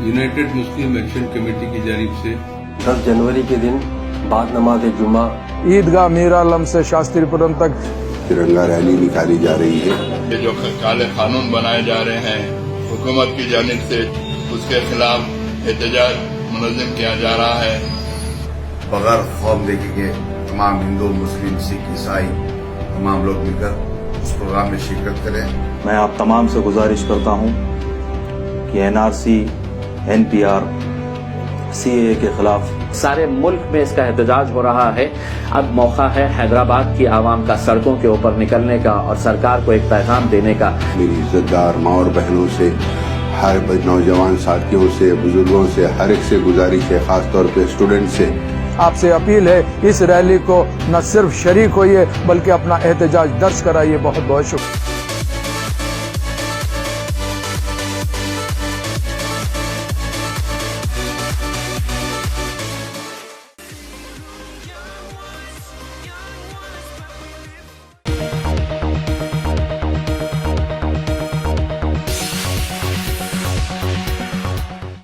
United मुस्लिम action committee की जानिब से 10 जनवरी के दिन बाद नमाज जुमा ईदगाह मीर आलम से शास्त्रीपुरम तक तिरंगा रैली निकाली जा रही है। ये जो काले कानून बनाए जा रहे हैं हुकूमत की जानिब से, उसके खिलाफ एहतजाज मुनज़्ज़म किया जा रहा है। बगैर खौफ देखेंगे तमाम हिंदू, मुस्लिम, सिख, ईसाई तमाम लोग मिलकर उस प्रोग्राम में शिरकत करें। मैं आप तमाम से गुजारिश करता हूं कि एनआरसी, एनपीआर, सीएए के खिलाफ सारे मुल्क में इसका एहतजाज हो रहा है। अब मौका है हैदराबाद की आवाम का सड़कों के ऊपर निकलने का और सरकार को एक पैगाम देने का। मेरी इज्जतदार माँ और बहनों से, हर नौजवान साथियों से, बुजुर्गों से, हर एक से गुजारिश है, खास तौर पे स्टूडेंट से आपसे अपील है, इस रैली को न सिर्फ शरीक होइए बल्कि अपना एहतजाज दर्ज कराइए। बहुत बहुत शुक्रिया।